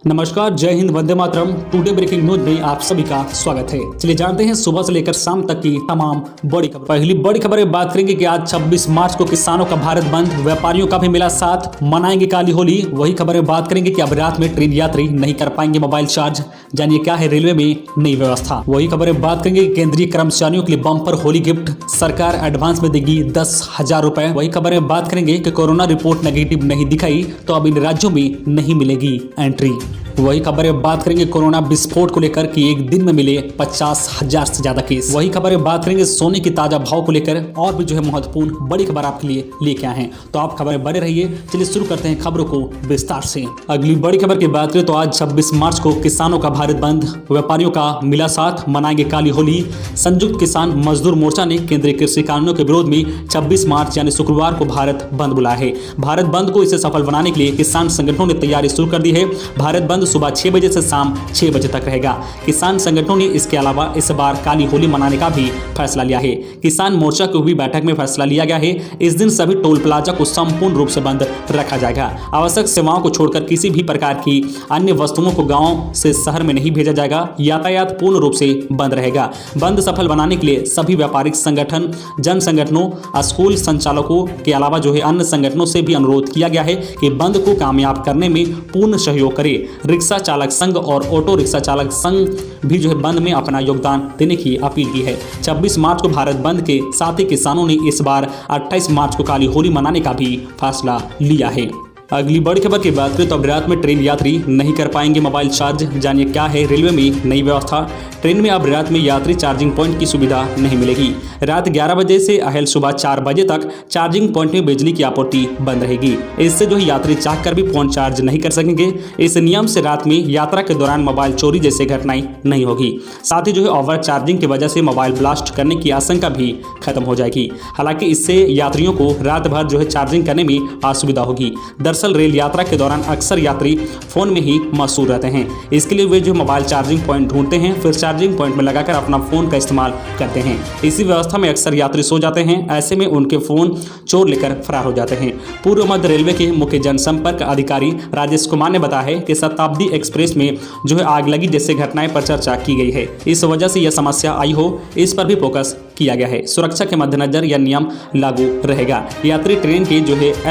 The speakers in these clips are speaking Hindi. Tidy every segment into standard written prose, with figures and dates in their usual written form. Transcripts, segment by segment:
नमस्कार, जय Hind, Vande Mataram. Today breaking news में आप सभी का स्वागत है। चलिए जानते हैं सुबह से लेकर शाम तक की तमाम बड़ी खबर। पहली बड़ी खबर में बात करेंगे कि आज 26 मार्च को किसानों का भारत बंद, व्यापारियों का भी मिला साथ, मनाएंगे काली होली। वही खबर में बात करेंगे कि अब रात में ट्रेन यात्री नहीं कर पाएंगे मोबाइल चार्ज, जानिए क्या है रेलवे में नई व्यवस्था। वही खबर में बात करेंगे केंद्रीय कर्मचारियों के लिए बम्पर होली गिफ्ट, सरकार एडवांस में देगी 10,000 रुपए। वही खबर में बात करेंगे कि कोरोना रिपोर्ट नेगेटिव नहीं दिखाई तो अब इन राज्यों में नहीं मिलेगी एंट्री। वही खबर में बात करेंगे कोरोना विस्फोट को लेकर कि एक दिन में मिले 50,000 से ज्यादा केस। वही खबर में बात करेंगे सोने की ताजा भाव को लेकर और भी महत्वपूर्ण बड़ी खबर आपके लिए लेके आए हैं, तो आप खबर में बने रहिए। चलिए शुरू करते हैं खबरों को विस्तार से। अगली बड़ी खबर की बात करें तो आज 26 मार्च को किसानों का भारत बंद, व्यापारियों का मिला साथ, मनाएंगे काली होली। संयुक्त किसान मजदूर मोर्चा ने केंद्रीय कृषि कानूनों के विरोध में 26 मार्च यानी शुक्रवार को भारत बंद बुलाया है। भारत बंद को इसे सफल बनाने के लिए किसान संगठनों ने तैयारी शुरू कर दी है। भारत बंद सुबह 6 बजे से शाम 6 बजे तक रहेगा। किसान संगठनों ने इसके अलावा इस बार काली होली मनाने का भी फैसला लिया है। किसान मोर्चा की हुई बैठक में फैसला लिया गया है, इस दिन सभी टोल प्लाजा को संपूर्ण रूप से बंद रखा जाएगा। आवश्यक सेवाओं को छोड़कर किसी भी प्रकार की अन्य वस्तुओं को गांव से शहर में नहीं भेजा जाएगा। यातायात पूर्ण रूप से बंद रहेगा। बंद सफल बनाने के लिए सभी व्यापारिक संगठन, जन संगठनों, स्कूल संचालकों के अलावा अन्य संगठनों से भी अनुरोध किया गया है कि बंद को कामयाब करने में पूर्ण सहयोग करें। रिक्शा चालक संघ और ऑटो रिक्शा चालक संघ भी बंद में अपना योगदान देने की अपील की है। 26 मार्च को भारत बंद के साथ ही किसानों ने इस बार 28 मार्च को काली होली मनाने का भी फैसला लिया है। अगली बड़ी खबर की बात करें तो अब रात में ट्रेन यात्री नहीं कर पाएंगे मोबाइल चार्ज, जानिए क्या है रेलवे में नई व्यवस्था। ट्रेन में अब रात में यात्री चार्जिंग पॉइंट की सुविधा नहीं मिलेगी। रात 11 बजे से अहल सुबह 4 बजे तक चार्जिंग पॉइंट में बिजली की आपूर्ति बंद रहेगी। इससे यात्री चाह कर भी फोन चार्ज नहीं कर सकेंगे। इस नियम से रात में यात्रा के दौरान मोबाइल चोरी जैसी घटनाएं नहीं होगी। साथ ही ओवर चार्जिंग की वजह से मोबाइल ब्लास्ट करने की आशंका भी खत्म हो जाएगी। हालांकि इससे यात्रियों को रात भर चार्जिंग करने में असुविधा होगी। दरअसल रेल यात्रा के दौरान अक्सर यात्री फोन में ही मशहूर रहते हैं, इसके लिए वे मोबाइल चार्जिंग पॉइंट ढूंढते हैं, फिर चार्जिंग पॉइंट में लगाकर अपना फोन का इस्तेमाल करते हैं। इसी व्यवस्था में अक्सर यात्री सो जाते हैं, ऐसे में उनके फोन चोर लेकर फरार हो जाते हैं। पूर्व मध्य रेलवे के मुख्य जनसंपर्क अधिकारी राजेश कुमार ने बताया है कि शताब्दी एक्सप्रेस में आग लगी जैसे घटनाएं पर चर्चा की गई है। इस वजह से यह समस्या आई हो, इस पर भी फोकस किया गया है। सुरक्षा के मद्देनजर यह नियम लागू रहेगा। यात्री ट्रेन के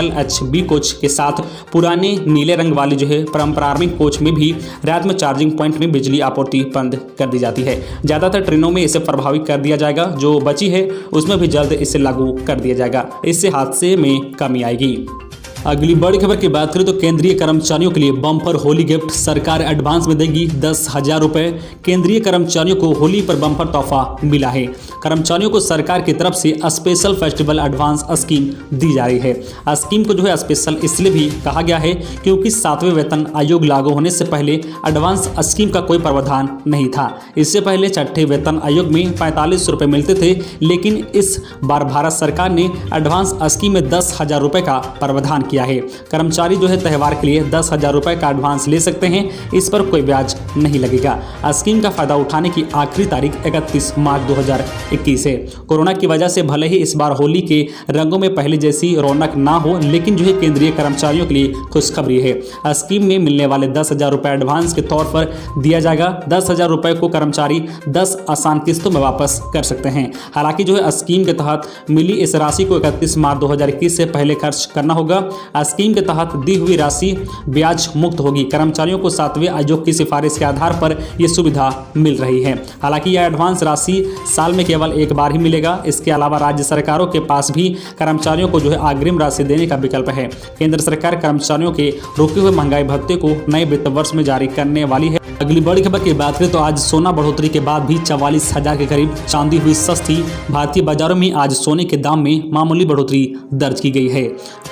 LHB कोच के साथ पुराने नीले रंग वाली पारंपरिक कोच में भी रात में चार्जिंग पॉइंट में बिजली आपूर्ति बंद कर दी जाती है। ज़्यादातर ट्रेनों में इसे प्रभावित कर दिया जाएगा, जो बची है उसमें भी जल्द इसे लागू कर दिया जाएगा। इससे हादसे में कमी आएगी। अगली बड़ी खबर की बात करें तो केंद्रीय कर्मचारियों के लिए बम्पर होली गिफ्ट, सरकार एडवांस में देगी 10,000 रुपए। केंद्रीय कर्मचारियों को होली पर बम्पर तोहफा मिला है। कर्मचारियों को सरकार की तरफ से स्पेशल फेस्टिवल एडवांस स्कीम दी जा रही है। स्कीम को स्पेशल इसलिए भी कहा गया है क्योंकि 7वें वेतन आयोग लागू होने से पहले एडवांस स्कीम का कोई प्रावधान नहीं था। इससे पहले 6ठे वेतन आयोग में 45 रुपए मिलते थे, लेकिन इस बार भारत सरकार ने एडवांस स्कीम में 10,000 रुपए का प्रावधान किया है। कर्मचारी त्योहार के लिए 10,000 रुपए का एडवांस ले सकते हैं, इस पर कोई ब्याज नहीं लगेगा। स्कीम का फायदा उठाने की आखिरी तारीख 31 मार्च 2021 है। कोरोना की वजह से भले ही इस बार होली के रंगों में पहले जैसी रौनक ना हो, लेकिन केंद्रीय कर्मचारियों के लिए खुशखबरी है। स्कीम में मिलने वाले 10,000 रुपए एडवांस के तौर पर दिया जाएगा। 10,000 रुपए को कर्मचारी 10 आसान किस्तों में वापस कर सकते हैं। हालांकि स्कीम के तहत मिली इस राशि को 31 मार्च 2021 से पहले खर्च करना होगा। स्कीम के तहत दी हुई राशि ब्याज मुक्त होगी। कर्मचारियों को 7वें आयोग की सिफारिश के आधार पर यह सुविधा मिल रही है। हालांकि यह एडवांस राशि साल में केवल एक बार ही मिलेगा। इसके अलावा राज्य सरकारों के पास भी कर्मचारियों को अग्रिम राशि देने का विकल्प है। केंद्र सरकार कर्मचारियों के रुके हुए महंगाई भत्ते को नए वित्त वर्ष में जारी करने वाली है। अगली बड़ी खबर की बात करें तो आज सोना बढ़ोतरी के बाद भी 44,000 के करीब चांदी हुई सस्ती। भारतीय बाजारों में आज सोने के दाम में मामूली बढ़ोतरी दर्ज की गई है।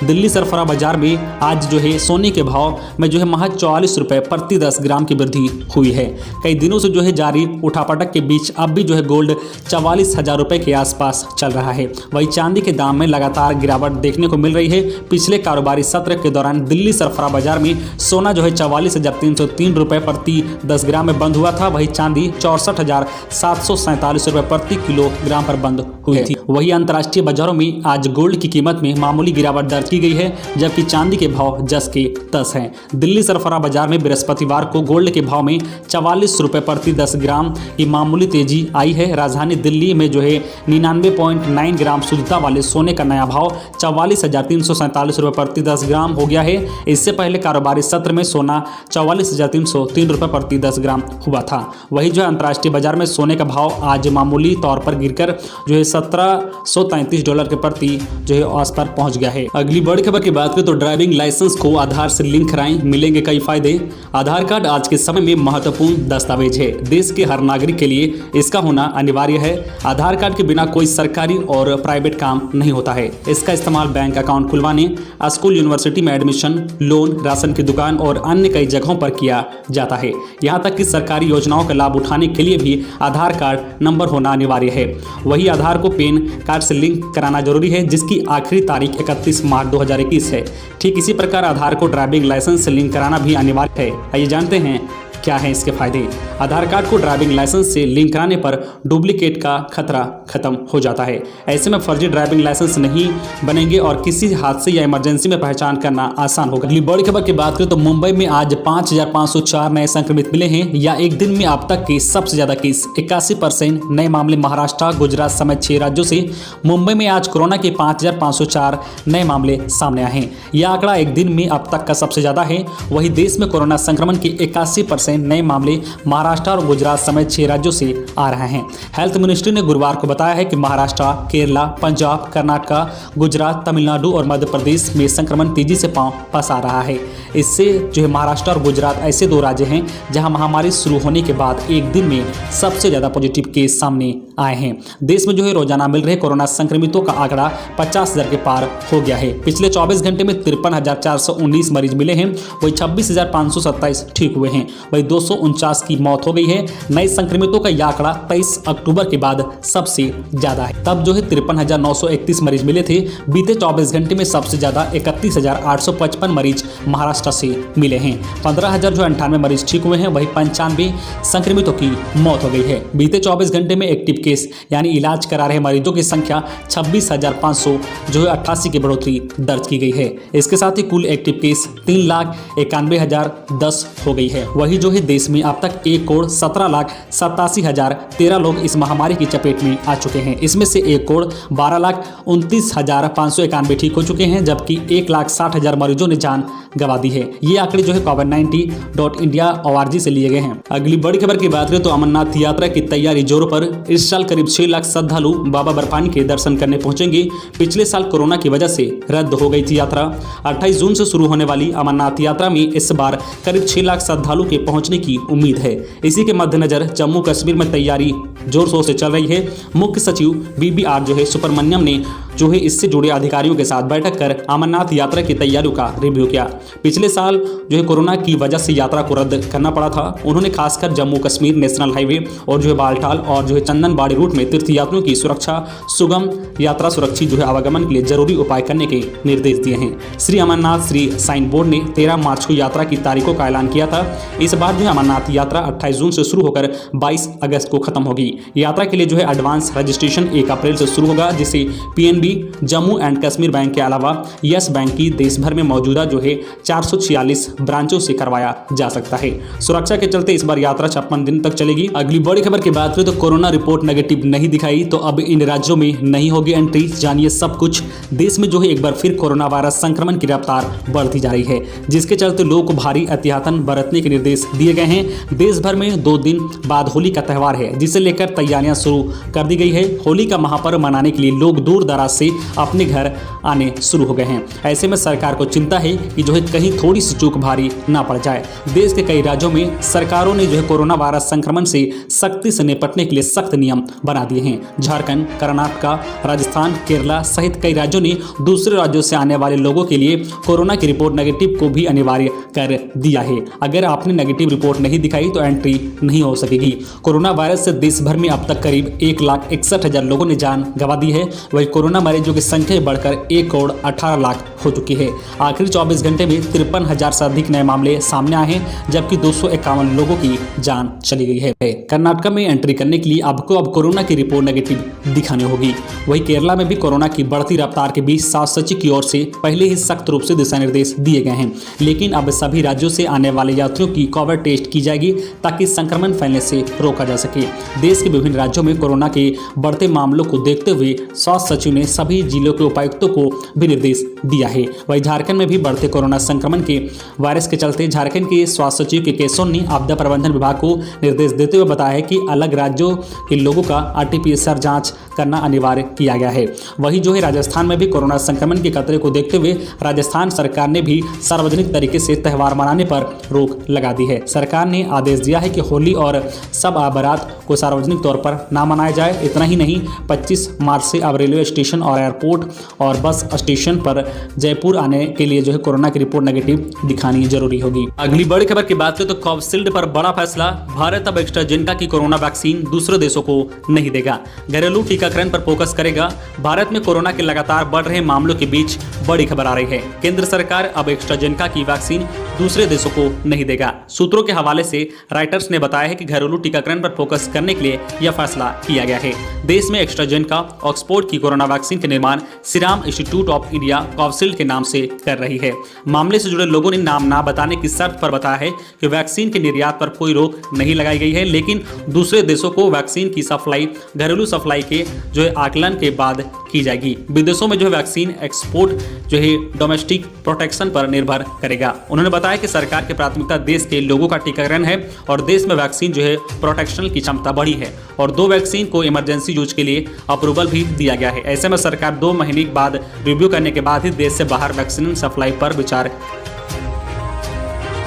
दिल्ली सरफरा बाजार में आज सोने के भाव में महज 44 रुपए प्रति 10 ग्राम की वृद्धि हुई है। कई दिनों से जारी उठापटक के बीच अब भी गोल्ड 44,000 रुपए के आसपास चल रहा है। वहीं चांदी के दाम में लगातार गिरावट देखने को मिल रही है। पिछले कारोबारी सत्र के दौरान दिल्ली सरफरा बाजार में सोना 44,303 रुपए प्रति 10 ग्राम में बंद हुआ था। वहीं चांदी 64,747 रुपए प्रति किलोग्राम पर बंद हुई थी। वही अंतर्राष्ट्रीय बाजारों में आज गोल्ड की कीमत में मामूली गिरावट दर्ज की गई है, जबकि चांदी के भाव जस के तस हैं। दिल्ली सरफरा बाजार में बृहस्पतिवार को गोल्ड के भाव में 44 रुपये प्रति 10 ग्राम की मामूली तेजी आई है। राजधानी दिल्ली में जो है 99.9 ग्राम शुद्धता वाले सोने का नया भाव 44,347 रुपये प्रति 10 ग्राम हो गया है। इससे पहले कारोबारी सत्र में सोना 44,303 रुपये प्रति 10 ग्राम हुआ था। वही जो है अंतर्राष्ट्रीय बाजार में सोने का भाव आज मामूली तौर पर गिरकर जो है $1733 के प्रति जो है औसत पर पहुंच गया है। अगली बड़ी खबर की बात करें तो ड्राइविंग लाइसेंस को आधार से लिंक कराएं, मिलेंगे कई फायदे। आधार कार्ड आज के समय में महत्वपूर्ण दस्तावेज है। देश के हर नागरिक के लिए इसका होना अनिवार्य है। आधार कार्ड के बिना कोई सरकारी और प्राइवेट काम नहीं होता है। इसका इस्तेमाल बैंक अकाउंट खुलवाने, स्कूल यूनिवर्सिटी में एडमिशन, लोन, राशन की दुकान और अन्य कई जगहों पर किया जाता है। यहाँ तक कि सरकारी योजनाओं का लाभ उठाने के लिए भी आधार कार्ड नंबर होना अनिवार्य है। वही आधार को पैन कार्ड से लिंक कराना जरूरी है, जिसकी आखिरी तारीख 31 मार्च 2021 है। ठीक इसी प्रकार आधार को ड्राइविंग लाइसेंस से लिंक कराना भी अनिवार्य है। आइए जानते हैं क्या है इसके फायदे। आधार कार्ड को ड्राइविंग लाइसेंस से लिंक कराने पर डुप्लीकेट का खतरा खत्म हो जाता है। ऐसे में फर्जी ड्राइविंग लाइसेंस नहीं बनेंगे और किसी हादसे या इमरजेंसी में पहचान करना आसान होगा। अगली बड़ी खबर की बात करें तो मुंबई में आज 5,504 नए संक्रमित मिले हैं, या एक दिन में अब तक के सबसे ज्यादा केस। 81% नए मामले महाराष्ट्र, गुजरात समेत 6 राज्यों से। मुंबई में आज कोरोना के 5,504 नए मामले सामने आए हैं। यह आंकड़ा एक दिन में अब तक का सबसे ज्यादा है। वही देश में कोरोना संक्रमण के 81% नए मामले महाराष्ट्र और गुजरात समेत 6 राज्यों से आ रहे हैं। हेल्थ मिनिस्ट्री ने गुरुवार को बताया है कि महाराष्ट्र, केरला, पंजाब, कर्नाटक, गुजरात, तमिलनाडु और मध्य प्रदेश में संक्रमण तेजी से पांव पसार रहा है। इससे जो है महाराष्ट्र और गुजरात ऐसे 2 राज्य हैं जहां महामारी शुरू होने के बाद एक दिन में सबसे ज्यादा पॉजिटिव केस सामने आए हैं। देश में जो है रोजाना मिल रहे कोरोना संक्रमितों का आंकड़ा 50,000 के पार हो गया है। पिछले 24 घंटे में 53,419 मरीज मिले हैं। वही 26,527 ठीक हुए हैं। वही 249 की मौत हो गई है। नए संक्रमितों का यह आंकड़ा 23 अक्टूबर के बाद सबसे ज्यादा है। तब जो है 53,931 मरीज मिले थे। बीते 24 घंटे में सबसे ज्यादा 31,855 मरीज महाराष्ट्र से मिले हैं। 15,098 मरीज ठीक हुए हैं। वही 95 संक्रमितों की मौत हो गई है। बीते 24 घंटे में एक्टिव केस यानी इलाज करा रहे मरीजों की संख्या 26,500 जो है 88 की बढ़ोतरी दर्ज की गई है। इसके साथ ही कुल एक्टिव केस 3,91,010 हो गई है। वही जो है देश में अब तक 1,17,87,013 लोग इस महामारी की चपेट में आ चुके हैं। इसमें से 1,12,29,591 ठीक हो चुके हैं, जबकि 1,60,000 मरीजों ने जान गंवा दी है। ये आंकड़े जो है covid19.india.org से लिए गए हैं। अगली बड़ी खबर की बात करें तो अमरनाथ यात्रा की तैयारी जोरों पर। इस साल करीब 6 लाख श्रद्धालु बाबा बर्फानी के दर्शन करने पहुंचेंगे। पिछले साल कोरोना की वजह से रद्द हो गई थी यात्रा। 28 जून से शुरू होने वाली अमरनाथ यात्रा में इस बार करीब 6 लाख श्रद्धालु के पहुंचने की उम्मीद है। इसी के मद्देनजर जम्मू कश्मीर में तैयारी जोर शोर से चल रही है। मुख्य सचिव BBR जो है सुब्रमण्यम ने जो है इससे जुड़े अधिकारियों के साथ बैठक कर अमरनाथ यात्रा की तैयारियों का रिव्यू किया। पिछले साल जो है कोरोना की वजह से यात्रा को रद्द करना पड़ा था। उन्होंने खासकर जम्मू कश्मीर नेशनल हाईवे और जो है बालटाल और जो है चंदनबाड़ी रूट में तीर्थयात्रियों की सुरक्षा, सुगम यात्रा, सुरक्षित जो है आवागमन के लिए जरूरी उपाय करने के निर्देश दिए हैं। श्री अमरनाथ श्री साइन बोर्ड ने 13 मार्च को यात्रा की तारीखों का ऐलान किया था। इस बार जो है अमरनाथ यात्रा 28 जून से शुरू होकर 22 अगस्त को खत्म होगी। यात्रा के लिए जो है एडवांस रजिस्ट्रेशन 1 अप्रैल से शुरू होगा, जिसे PNB, Jammu and Kashmir bank के अलावा यस बैंक की देश भर में मौजूदा जो है 446 ब्रांचों से करवाया जा सकता है। सुरक्षा के चलते इस बार यात्रा 56 दिन तक चलेगी। अगली बड़ी खबर की बात करें तो कोरोना रिपोर्ट नेगेटिव नहीं दिखाई तो अब इन राज्यों में नहीं होगी एंट्री। जानिए सब कुछ। देश में जो है एक बार फिर कोरोना वायरस संक्रमण की रफ्तार बढ़ती जा रही है, जिसके चलते लोगों को भारी एहतियातन बरतने के निर्देश दिए गए हैं। देश भर में 2 दिन बाद होली का त्यौहार है, जिसे लेकर तैयारियां शुरू कर दी गई है। होली का महापर्व मनाने के लिए लोग दूर दराज से अपने घर आने शुरू हो गए हैं। ऐसे में सरकार को चिंता है कि जो है कहीं थोड़ी सी चूक भारी ना पड़ जाए। देश के कई राज्यों में सरकारों ने जो है कोरोना वायरस संक्रमण से सख्ती से निपटने के लिए सख्त नियम बना दिए हैं। झारखंड, कर्नाटक, राजस्थान, केरला सहित कई राज्यों ने दूसरे राज्यों से आने वाले लोगों के लिए कोरोना की रिपोर्ट नेगेटिव को भी अनिवार्य कर दिया है। अगर आपने नेगेटिव रिपोर्ट नहीं दिखाई तो एंट्री नहीं हो सकेगी। कोरोना वायरस से देश भर में अब तक करीब 1,61,000 लोगों ने जान गंवा दी है। वही कोरोना रोजाना मरीजों की संख्या बढ़कर 1 करोड़ 18 लाख हो चुकी है। आखिरी 24 घंटे में 53,000 से अधिक नए मामले सामने आए हैं, जबकि 251 लोगों की जान चली गई है। कर्नाटक में एंट्री करने के लिए आपको अब कोरोना की रिपोर्ट नेगेटिव दिखानी होगी। वहीं केरला में भी कोरोना की बढ़ती रफ्तार के बीच स्वास्थ्य सचिव की ओर से पहले ही सख्त रूप से दिशा निर्देश दिए गए हैं, लेकिन अब सभी राज्यों से आने वाले यात्रियों की कोविड टेस्ट की जाएगी ताकि संक्रमण फैलने से रोका जा सके। देश के विभिन्न राज्यों में कोरोना के बढ़ते मामलों को देखते हुए स्वास्थ्य सचिव ने सभी जिलों के उपायुक्तों को भी निर्देश दिया है। वहीं झारखंड में भी बढ़ते कोरोना संक्रमण के वायरस के चलते झारखंड के स्वास्थ्य सचिव के केशोन ने आपदा प्रबंधन विभाग को निर्देश देते हुए बताया है कि अलग राज्यों के लोगों का RT-PCR जांच करना अनिवार्य किया गया है। वहीं जो है राजस्थान में भी कोरोना संक्रमण के खतरे को देखते हुए राजस्थान सरकार ने भी सार्वजनिक तरीके से त्यौहार मनाने पर रोक लगा दी है। सरकार ने आदेश दिया है कि होली और सब बारात को सार्वजनिक तौर पर ना मनाया जाए। इतना ही नहीं, 25 मार्च से अब रेलवे स्टेशन और एयरपोर्ट और बस स्टेशन पर जयपुर आने के लिए जो है कोरोना की रिपोर्ट नेगेटिव दिखानी जरूरी होगी। अगली बड़ी खबर की बात करें तो कोविशील्ड पर बड़ा फैसला। भारत अब एस्ट्राजेनेका की कोरोना वैक्सीन दूसरे देशों को नहीं देगा, घरेलू टीकाकरण पर फोकस करेगा। भारत में कोरोना के लगातार बढ़ रहे मामलों के बीच बड़ी खबर आ रही है। केंद्र सरकार अब एस्ट्राजेनेका की वैक्सीन दूसरे देशों को नहीं देगा। सूत्रों के हवाले से राइटर्स ने बताया है कि घरेलू टीकाकरण पर फोकस करने के लिए यह फैसला किया गया है। देश में एस्ट्राजेनेका ऑक्सफोर्ड की कोरोना वैक्सीन का निर्माण serum institute of India Covishield के नाम से कर रही है। मामले से जुड़े लोगों ने नाम ना बताने की शर्त पर बताया है कि वैक्सीन के निर्यात पर कोई रोक नहीं लगाई गई है, लेकिन दूसरे देशों को वैक्सीन की सप्लाई घरेलू सप्लाई के जो है आकलन के बाद की जाएगी। विदेशों में जो है वैक्सीन एक्सपोर्ट जो है डोमेस्टिक प्रोटेक्शन पर निर्भर करेगा। उन्होंने बताया कि सरकार की प्राथमिकता देश के लोगों का टीकाकरण है और देश में वैक्सीन जो है प्रोटेक्शन की क्षमता बढ़ी है और 2 वैक्सीन को इमरजेंसी यूज के लिए अप्रूवल भी दिया गया है। ऐसे में सरकार 2 महीने बाद रिव्यू करने के बाद ही देश से बाहर वैक्सीन सप्लाई पर विचार